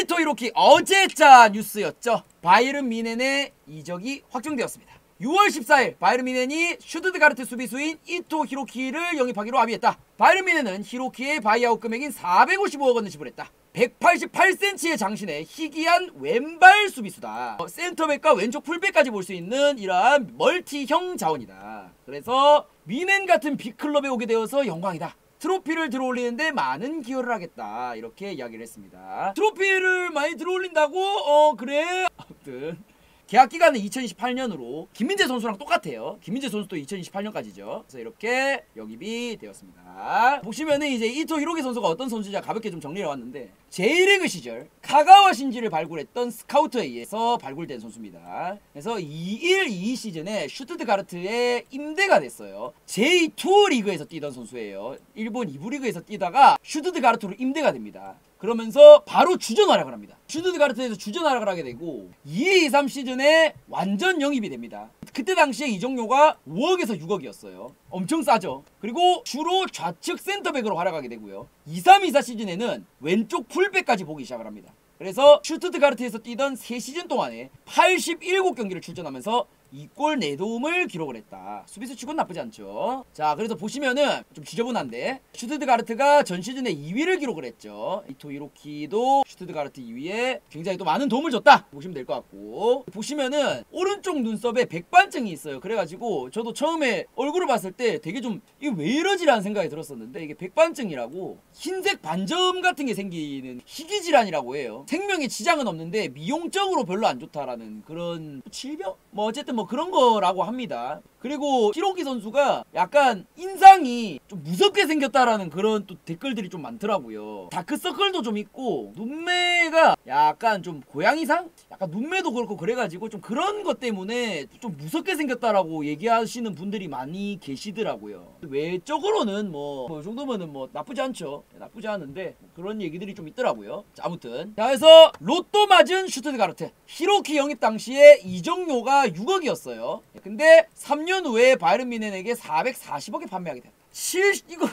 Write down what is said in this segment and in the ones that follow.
이토 히로키 어제자 뉴스였죠. 바이에른 뮌헨의 이적이 확정되었습니다. 6월 14일 바이에른 뮌헨이 슈투트가르트 수비수인 이토 히로키를 영입하기로 합의했다. 바이에른 뮌헨은 히로키의 바이아웃 금액인 455억 원을 지불했다. 188cm의 장신의 희귀한 왼발 수비수다. 센터백과 왼쪽 풀백까지 볼 수 있는 이러한 멀티형 자원이다. 그래서 뮌헨 같은 빅클럽에 오게 되어서 영광이다. 트로피를 들어올리는데 많은 기여를 하겠다. 이렇게 이야기를 했습니다. 트로피를 많이 들어올린다고? 그래? 아무튼 계약 기간은 2028년으로 김민재 선수랑 똑같아요. 김민재 선수도 2028년까지죠. 그래서 이렇게 영입이 되었습니다. 보시면은 이제 이토 히로키 선수가 어떤 선수인지 가볍게 좀 정리해 왔는데 J리그 시절 카가와 신지를 발굴했던 스카우트에 의해서 발굴된 선수입니다. 그래서 21-22 시즌에 슈투트가르트에 임대가 됐어요. J2 리그에서 뛰던 선수예요. 일본 2부 리그에서 뛰다가 슈투트가르트로 임대가 됩니다. 그러면서 바로 주전 활약을 합니다. 슈투트가르트에서 주전 활약을 하게 되고 22-23 시즌에 완전 영입이 됩니다. 그때 당시에 이적료가 5억에서 6억이었어요. 엄청 싸죠. 그리고 주로 좌측 센터백으로 활약하게 되고요. 23-24 시즌에는 왼쪽 풀백까지 보기 시작을 합니다. 그래서 슈투트가르트에서 뛰던 3시즌 동안에 87경기를 출전하면서 2골 4도움을 기록을 했다. 수비수 치고는 나쁘지 않죠. 자, 그래서 보시면은 좀 지저분한데 슈투트가르트가 전 시즌에 2위를 기록을 했죠. 이토 히로키도 슈투트가르트 2위에 굉장히 또 많은 도움을 줬다 보시면 될 것 같고, 보시면은 오른쪽 눈썹에 백반증이 있어요. 그래가지고 저도 처음에 얼굴을 봤을 때 되게 좀 이게 왜 이러지라는 생각이 들었었는데, 이게 백반증이라고 흰색 반점 같은 게 생기는 희귀질환이라고 해요. 생명에 지장은 없는데 미용적으로 별로 안 좋다라는 그런 질병? 뭐 어쨌든 뭐 그런 거라고 합니다. 그리고 히로키 선수가 약간 인상이 좀 무섭게 생겼다라는 그런 또 댓글들이 좀 많더라고요. 다크서클도 좀 있고 눈매가 약간 좀 고양이상? 약간 눈매도 그렇고 그래가지고 좀 그런 것 때문에 좀 무섭게 생겼다라고 얘기하시는 분들이 많이 계시더라고요. 외적으로는 뭐 이 정도면은 뭐 나쁘지 않죠. 나쁘지 않은데 뭐 그런 얘기들이 좀 있더라고요. 자, 아무튼 자, 그래서 로또 맞은 슈투트가르트 히로키 영입 당시에 이적료가 6억이었어요. 근데 3년 후에 바이에른 뮌헨에게 440억에 판매하게 됐다. 이거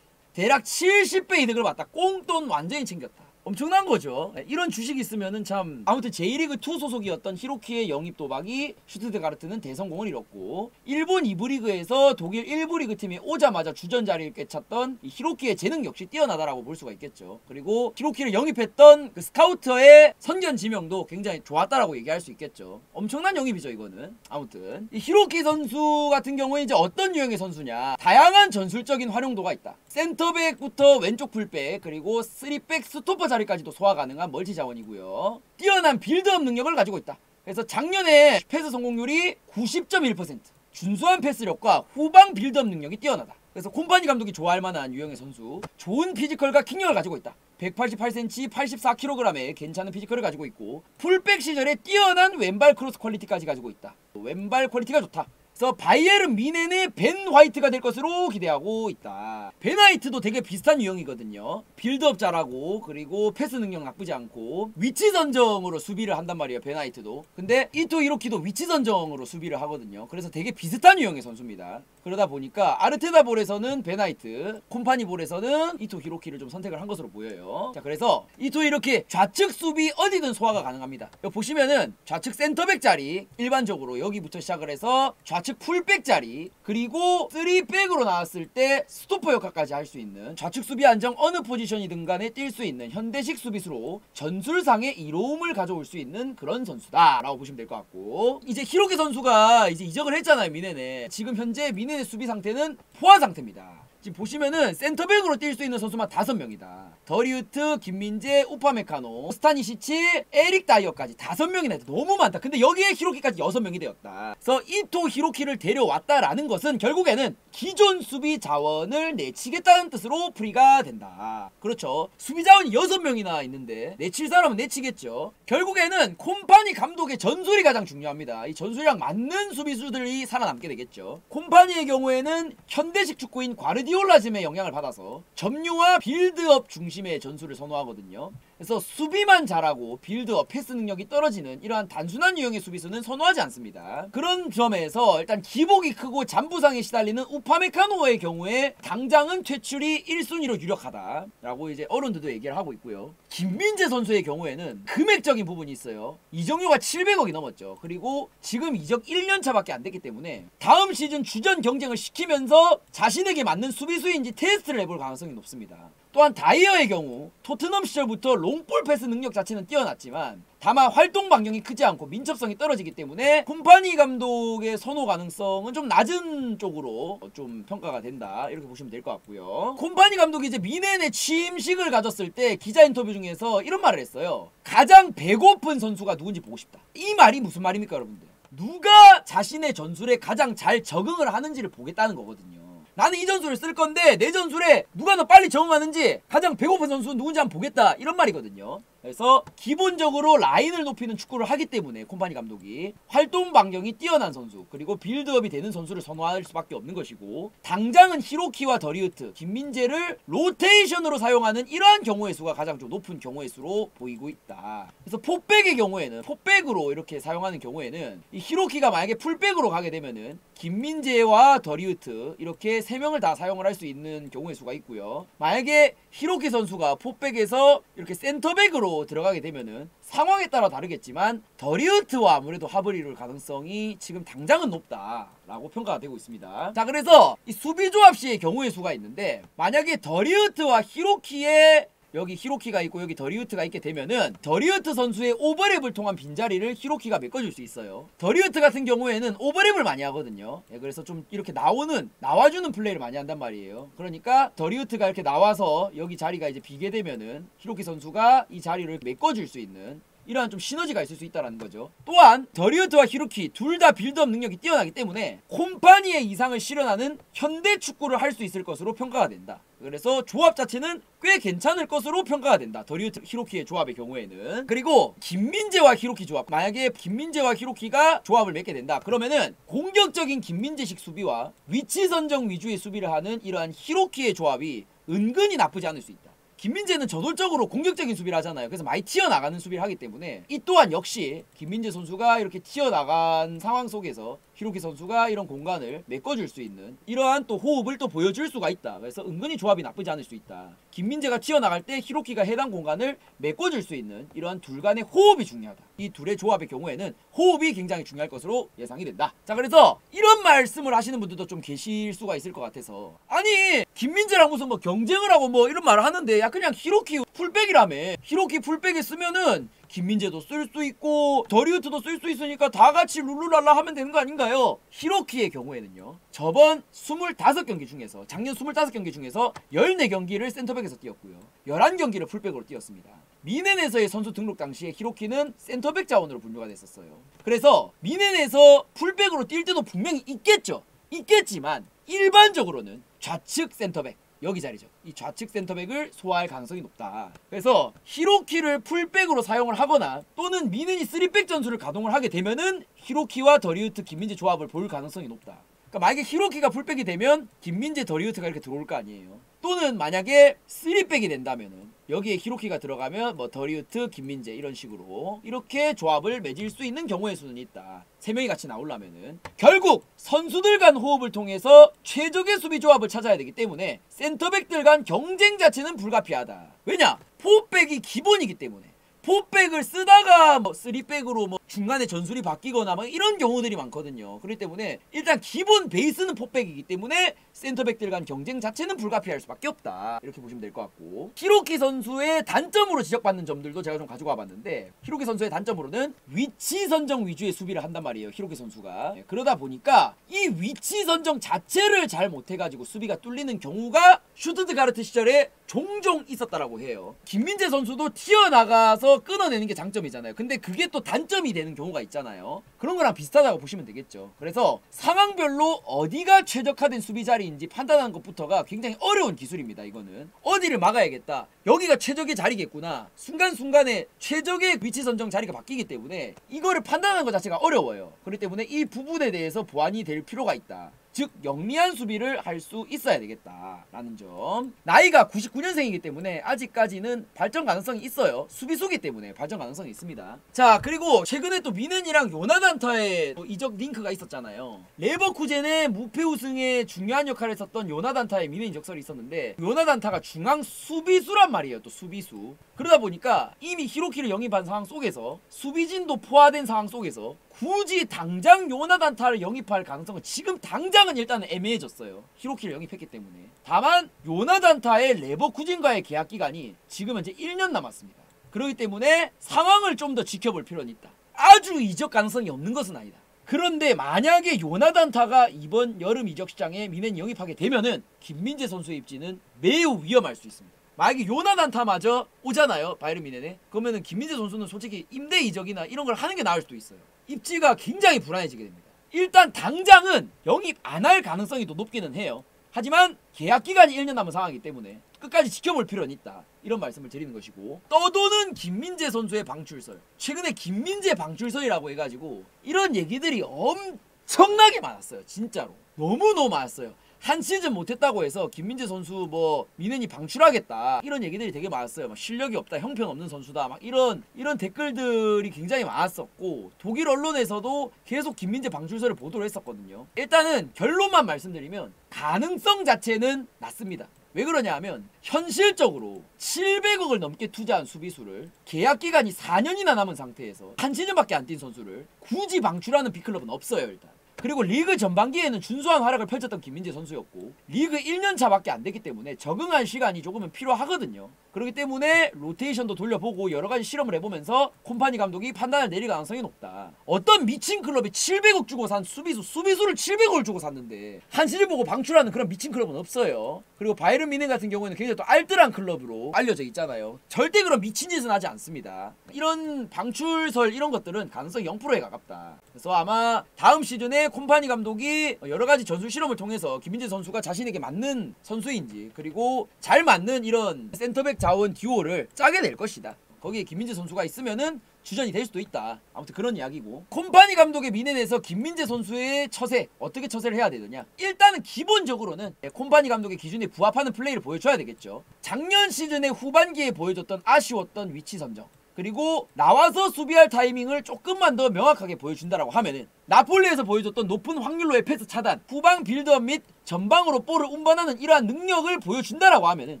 대략 70배 이득을 봤다. 꽁돈 완전히 챙겼다. 엄청난 거죠. 이런 주식이 있으면은 참. 아무튼 J리그2 소속이었던 히로키의 영입 도박이 슈투트가르트는 대성공을 이뤘고, 일본 2부 리그에서 독일 1부 리그 팀이 오자마자 주전 자리를 꿰찼던 이 히로키의 재능 역시 뛰어나다라고 볼 수가 있겠죠. 그리고 히로키를 영입했던 그 스카우터의 선견 지명도 굉장히 좋았다라고 얘기할 수 있겠죠. 엄청난 영입이죠, 이거는. 아무튼 이 히로키 선수 같은 경우에 이제 어떤 유형의 선수냐, 다양한 전술적인 활용도가 있다. 센터백부터 왼쪽 풀백, 그리고 3백 스토퍼 자리까지도 소화 가능한 멀티 자원이고요. 뛰어난 빌드업 능력을 가지고 있다. 그래서 작년에 패스 성공률이 90.1%, 준수한 패스력과 후방 빌드업 능력이 뛰어나다. 그래서 콤파니 감독이 좋아할 만한 유형의 선수. 좋은 피지컬과 킥력을 가지고 있다. 188cm, 84kg의 괜찮은 피지컬을 가지고 있고, 풀백 시절에 뛰어난 왼발 크로스 퀄리티까지 가지고 있다. 왼발 퀄리티가 좋다. 그래서 바이에른 뮌헨의 벤 화이트가 될 것으로 기대하고 있다. 벤 화이트도 되게 비슷한 유형이거든요. 빌드업 잘하고, 그리고 패스 능력 나쁘지 않고, 위치 선정으로 수비를 한단 말이에요, 벤 화이트도. 근데 이토 히로키도 위치 선정으로 수비를 하거든요. 그래서 되게 비슷한 유형의 선수입니다. 그러다 보니까 아르테다 볼에서는 벤 화이트, 콤파니 볼에서는 이토 히로키를 좀 선택을 한 것으로 보여요. 자, 그래서 이토 히로키 좌측 수비 어디든 소화가 가능합니다. 여기 보시면은 좌측 센터백 자리 일반적으로 여기부터 시작을 해서 좌측 풀백 자리, 그리고 3백으로 나왔을 때 스토퍼 역할까지 할 수 있는, 좌측 수비 안정 어느 포지션이든 간에 뛸 수 있는 현대식 수비수로 전술상의 이로움을 가져올 수 있는 그런 선수다 라고 보시면 될 것 같고, 이제 히로키 선수가 이제 이적을 했잖아요, 뮌헨에. 지금 현재 뮌헨의 수비 상태는 포화 상태입니다. 지금 보시면은 센터백으로 뛸 수 있는 선수만 5명이다. 더리우트, 김민재, 우파메카노, 스타니시치, 에릭 다이어까지 5명이나 있다. 너무 많다. 근데 여기에 히로키까지 6명이 되었다. 그래서 이토 히로키를 데려왔다라는 것은 결국에는 기존 수비 자원을 내치겠다는 뜻으로 풀이가 된다. 그렇죠. 수비 자원이 6명이나 있는데 내칠 사람은 내치겠죠. 결국에는 콤파니 감독의 전술이 가장 중요합니다. 이 전술이랑 맞는 수비수들이 살아남게 되겠죠. 콤파니의 경우에는 현대식 축구인 과르디올라즘의 영향을 받아서 점유와 빌드업 중심의 전술을 선호하거든요. 그래서 수비만 잘하고 빌드업, 패스 능력이 떨어지는 이러한 단순한 유형의 수비수는 선호하지 않습니다. 그런 점에서 일단 기복이 크고 잔부상에 시달리는 우파메카노의 경우에 당장은 퇴출이 1순위로 유력하다 라고 이제 어른들도 얘기를 하고 있고요. 김민재 선수의 경우에는 금액적인 부분이 있어요. 이적료가 700억이 넘었죠. 그리고 지금 이적 1년차밖에 안 됐기 때문에 다음 시즌 주전 경쟁을 시키면서 자신에게 맞는 수비수인지 테스트를 해볼 가능성이 높습니다. 또한 다이어의 경우 토트넘 시절부터 롱볼 패스 능력 자체는 뛰어났지만 다만 활동 반경이 크지 않고 민첩성이 떨어지기 때문에 콤파니 감독의 선호 가능성은 좀 낮은 쪽으로 좀 평가가 된다 이렇게 보시면 될 것 같고요. 콤파니 감독이 이제 미넨의 취임식을 가졌을 때 기자 인터뷰 중에서 이런 말을 했어요. 가장 배고픈 선수가 누군지 보고 싶다. 이 말이 무슨 말입니까 여러분들? 누가 자신의 전술에 가장 잘 적응을 하는지를 보겠다는 거거든요. 나는 이 전술을 쓸 건데 내 전술에 누가 더 빨리 적응하는지 가장 배고픈 선수는 누군지 한번 보겠다 이런 말이거든요. 그래서 기본적으로 라인을 높이는 축구를 하기 때문에 콤파니 감독이 활동 반경이 뛰어난 선수 그리고 빌드업이 되는 선수를 선호할 수밖에 없는 것이고 당장은 히로키와 더리우트, 김민재를 로테이션으로 사용하는 이러한 경우의 수가 가장 좀 높은 경우의 수로 보이고 있다. 그래서 포백의 경우에는 포백으로 이렇게 사용하는 경우에는 이 히로키가 만약에 풀백으로 가게 되면은 김민재와 더리우트 이렇게 3명을 다 사용을 할 수 있는 경우의 수가 있고요. 만약에 히로키 선수가 포백에서 이렇게 센터백으로 들어가게 되면은 상황에 따라 다르겠지만 더리우트와 아무래도 합을 이룰 가능성이 지금 당장은 높다라고 평가가 되고 있습니다. 자, 그래서 이 수비 조합 시의 경우의 수가 있는데 만약에 더리우트와 히로키의 여기 히로키가 있고 여기 더리우트가 있게 되면은 더리우트 선수의 오버랩을 통한 빈자리를 히로키가 메꿔줄 수 있어요. 더리우트 같은 경우에는 오버랩을 많이 하거든요. 그래서 좀 이렇게 나와주는 플레이를 많이 한단 말이에요. 그러니까 더리우트가 이렇게 나와서 여기 자리가 이제 비게 되면은 히로키 선수가 이 자리를 메꿔줄 수 있는 이러한 좀 시너지가 있을 수 있다는 거죠. 또한 더리우트와 히로키 둘 다 빌드업 능력이 뛰어나기 때문에 콤파니의 이상을 실현하는 현대 축구를 할 수 있을 것으로 평가가 된다. 그래서 조합 자체는 꽤 괜찮을 것으로 평가가 된다. 더리우트 히로키의 조합의 경우에는. 그리고 김민재와 히로키 조합, 만약에 김민재와 히로키가 조합을 맺게 된다 그러면은 공격적인 김민재식 수비와 위치 선정 위주의 수비를 하는 이러한 히로키의 조합이 은근히 나쁘지 않을 수 있다. 김민재는 저돌적으로 공격적인 수비를 하잖아요. 그래서 많이 튀어나가는 수비를 하기 때문에 이 또한 역시 김민재 선수가 이렇게 튀어나간 상황 속에서 히로키 선수가 이런 공간을 메꿔줄 수 있는 이러한 또 호흡을 또 보여줄 수가 있다. 그래서 은근히 조합이 나쁘지 않을 수 있다. 김민재가 튀어나갈 때 히로키가 해당 공간을 메꿔줄 수 있는 이러한 둘 간의 호흡이 중요하다. 이 둘의 조합의 경우에는 호흡이 굉장히 중요할 것으로 예상이 된다. 자, 그래서 이런 말씀을 하시는 분들도 좀 계실 수가 있을 것 같아서 아니 김민재랑 무슨 뭐 경쟁을 하고 뭐 이런 말을 하는데 야 그냥 히로키 풀백이라며. 히로키 풀백에 쓰면은 김민재도 쓸 수 있고 더리우트도 쓸 수 있으니까 다 같이 룰루랄라 하면 되는 거 아닌가요? 히로키의 경우에는요. 저번 25경기 중에서 작년 25경기 중에서 14경기를 센터백에서 뛰었고요. 11경기를 풀백으로 뛰었습니다. 미넨에서의 선수 등록 당시에 히로키는 센터백 자원으로 분류가 됐었어요. 그래서 미넨에서 풀백으로 뛸 때도 분명히 있겠죠. 있겠지만 일반적으로는 좌측 센터백 여기 자리죠. 이 좌측 센터백을 소화할 가능성이 높다. 그래서 히로키를 풀백으로 사용을 하거나 또는 미넨이 3백 전술을 가동을 하게 되면은 히로키와 더리우트, 김민재 조합을 볼 가능성이 높다. 그러니까 만약에 히로키가 풀백이 되면 김민재, 더리우트가 이렇게 들어올 거 아니에요. 또는 만약에 3백이 된다면은 여기에 히로키가 들어가면 뭐 더리우트, 김민재 이런 식으로 이렇게 조합을 맺을 수 있는 경우의 수는 있다. 3명이 같이 나오려면은 결국 선수들 간 호흡을 통해서 최적의 수비 조합을 찾아야 되기 때문에 센터백들 간 경쟁 자체는 불가피하다. 왜냐? 포백이 기본이기 때문에. 포백을 쓰다가 뭐 3백으로 뭐 중간에 전술이 바뀌거나 막 이런 경우들이 많거든요. 그렇기 때문에 일단 기본 베이스는 포백이기 때문에 센터백들 간 경쟁 자체는 불가피할 수밖에 없다. 이렇게 보시면 될 것 같고 히로키 선수의 단점으로 지적받는 점들도 제가 좀 가지고 와봤는데 히로키 선수의 단점으로는 위치 선정 위주의 수비를 한단 말이에요. 히로키 선수가. 그러다 보니까 이 위치 선정 자체를 잘 못해가지고 수비가 뚫리는 경우가 슈투트가르트 시절에 종종 있었다라고 해요. 김민재 선수도 튀어나가서 끊어내는 게 장점이잖아요. 근데 그게 또 단점이 되는 경우가 있잖아요. 그런 거랑 비슷하다고 보시면 되겠죠. 그래서 상황별로 어디가 최적화된 수비 자리인지 판단하는 것부터가 굉장히 어려운 기술입니다. 이거는 어디를 막아야겠다, 여기가 최적의 자리겠구나, 순간순간에 최적의 위치 선정 자리가 바뀌기 때문에 이거를 판단하는 것 자체가 어려워요. 그렇기 때문에 이 부분에 대해서 보완이 될 필요가 있다. 즉 영리한 수비를 할 수 있어야 되겠다라는 점. 나이가 99년생이기 때문에 아직까지는 발전 가능성이 있어요. 수비수기 때문에 발전 가능성이 있습니다. 자, 그리고 최근에 또 미넨이랑 요나단타의 이적 링크가 있었잖아요. 레버쿠젠의 무패 우승에 중요한 역할을 했었던 요나단타의 미넨 이적설이 있었는데, 요나단타가 중앙 수비수란 말이에요. 또 수비수. 그러다 보니까 이미 히로키를 영입한 상황 속에서 수비진도 포화된 상황 속에서 굳이 당장 요나단타를 영입할 가능성은 지금 당장은 일단은 애매해졌어요. 히로키를 영입했기 때문에. 다만 요나단타의 레버쿠젠과의 계약 기간이 지금 현재 1년 남았습니다. 그렇기 때문에 상황을 좀 더 지켜볼 필요는 있다. 아주 이적 가능성이 없는 것은 아니다. 그런데 만약에 요나단타가 이번 여름 이적 시장에 미넨 영입하게 되면은 김민재 선수의 입지는 매우 위험할 수 있습니다. 만약에 요나단타마저 오잖아요, 바이에른 미넨에. 그러면은 김민재 선수는 솔직히 임대 이적이나 이런 걸 하는 게 나을 수도 있어요. 입지가 굉장히 불안해지게 됩니다. 일단 당장은 영입 안 할 가능성이 더 높기는 해요. 하지만 계약 기간이 1년 남은 상황이기 때문에 끝까지 지켜볼 필요는 있다. 이런 말씀을 드리는 것이고, 떠도는 김민재 선수의 방출설. 최근에 김민재 방출설이라고 해가지고 이런 얘기들이 엄청나게 많았어요. 진짜로 너무너무 많았어요. 한 시즌 못했다고 해서 김민재 선수 뭐 미넨이 방출하겠다 이런 얘기들이 되게 많았어요. 막 실력이 없다, 형편없는 선수다, 막 이런 댓글들이 굉장히 많았었고, 독일 언론에서도 계속 김민재 방출설을 보도를 했었거든요. 일단은 결론만 말씀드리면 가능성 자체는 낮습니다. 왜 그러냐 하면 현실적으로 700억을 넘게 투자한 수비수를 계약 기간이 4년이나 남은 상태에서 한 시즌밖에 안 뛴 선수를 굳이 방출하는 빅클럽은 없어요. 일단. 그리고 리그 전반기에는 준수한 활약을 펼쳤던 김민재 선수였고, 리그 1년차밖에 안 됐기 때문에 적응할 시간이 조금은 필요하거든요. 그렇기 때문에 로테이션도 돌려보고 여러가지 실험을 해보면서 콤파니 감독이 판단을 내릴 가능성이 높다. 어떤 미친 클럽이 700억 주고 산 수비수를 700억을 주고 샀는데 한 시즌 보고 방출하는 그런 미친 클럽은 없어요. 그리고 바이에른 미넨 같은 경우에는 굉장히 또 알뜰한 클럽으로 알려져 있잖아요. 절대 그런 미친 짓은 하지 않습니다. 이런 방출설 이런 것들은 가능성이 0%에 가깝다. 그래서 아마 다음 시즌에 콤파니 감독이 여러가지 전술 실험을 통해서 김민재 선수가 자신에게 맞는 선수인지, 그리고 잘 맞는 이런 센터백 자원 듀오를 짜게 될 것이다. 거기에 김민재 선수가 있으면은 주전이 될 수도 있다. 아무튼 그런 이야기고, 콤파니 감독의 미넨에서 김민재 선수의 처세, 어떻게 처세를 해야 되느냐. 일단은 기본적으로는 콤파니 감독의 기준에 부합하는 플레이를 보여줘야 되겠죠. 작년 시즌의 후반기에 보여줬던 아쉬웠던 위치 선정, 그리고 나와서 수비할 타이밍을 조금만 더 명확하게 보여준다라고 하면은, 나폴리에서 보여줬던 높은 확률로의 패스 차단, 후방 빌드업 및 전방으로 볼을 운반하는 이러한 능력을 보여준다라고 하면은,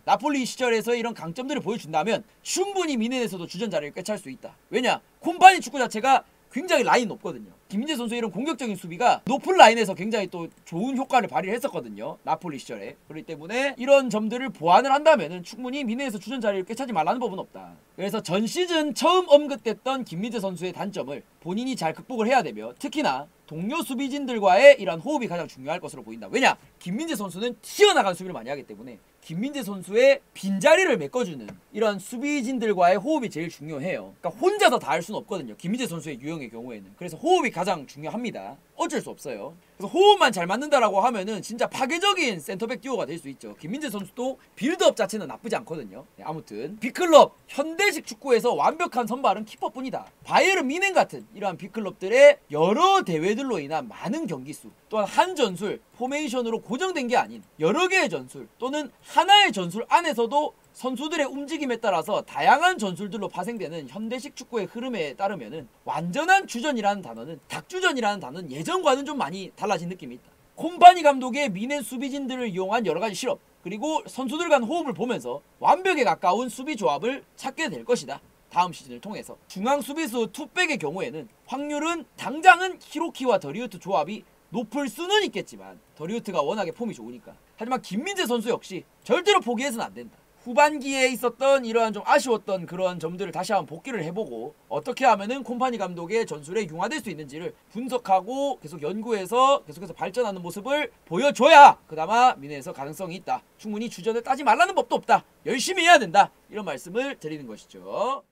나폴리 시절에서 이런 강점들을 보여준다면 충분히 미넨에서도 주전 자리를 꿰찰 수 있다. 왜냐? 콤파니 축구 자체가 굉장히 라인 높거든요. 김민재 선수의 이런 공격적인 수비가 높은 라인에서 굉장히 또 좋은 효과를 발휘를 했었거든요. 나폴리 시절에. 그렇기 때문에 이런 점들을 보완을 한다면은 충분히 미넨에서 주전 자리를 꿰차지 말라는 법은 없다. 그래서 전 시즌 처음 언급됐던 김민재 선수의 단점을 본인이 잘 극복을 해야 되며, 특히나 동료 수비진들과의 이런 호흡이 가장 중요할 것으로 보인다. 왜냐? 김민재 선수는 튀어나간 수비를 많이 하기 때문에 김민재 선수의 빈자리를 메꿔주는 이런 수비진들과의 호흡이 제일 중요해요. 그러니까 혼자서 다 할 수는 없거든요. 김민재 선수의 유형의 경우에는. 그래서 호흡이 가장 중요합니다. 어쩔 수 없어요. 그래서 호흡만 잘 맞는다라고 하면은 진짜 파괴적인 센터백 듀오가 될 수 있죠. 김민재 선수도 빌드업 자체는 나쁘지 않거든요. 네, 아무튼 빅클럽 현대식 축구에서 완벽한 선발은 키퍼뿐이다. 바이에른 미넨 같은 이러한 빅클럽들의 여러 대회들로 인한 많은 경기수, 또한 한 전술 포메이션으로 고정된 게 아닌 여러 개의 전술, 또는 하나의 전술 안에서도 선수들의 움직임에 따라서 다양한 전술들로 파생되는 현대식 축구의 흐름에 따르면은 완전한 주전이라는 단어는, 닭주전이라는 단어는 예전과는 좀 많이 달라진 느낌이 있다. 콤파니 감독의 미넨 수비진들을 이용한 여러가지 실험, 그리고 선수들 간 호흡을 보면서 완벽에 가까운 수비 조합을 찾게 될 것이다. 다음 시즌을 통해서. 중앙 수비수 투백의 경우에는 확률은 당장은 히로키와 더리우트 조합이 높을 수는 있겠지만, 더리우트가 워낙에 폼이 좋으니까. 하지만 김민재 선수 역시 절대로 포기해서는 안 된다. 후반기에 있었던 이러한 좀 아쉬웠던 그런 점들을 다시 한번 복귀를 해보고, 어떻게 하면은 콤파니 감독의 전술에 융화될 수 있는지를 분석하고 계속 연구해서 계속해서 발전하는 모습을 보여줘야 그나마 미넨에서 가능성이 있다. 충분히 주전을 따지 말라는 법도 없다. 열심히 해야 된다. 이런 말씀을 드리는 것이죠.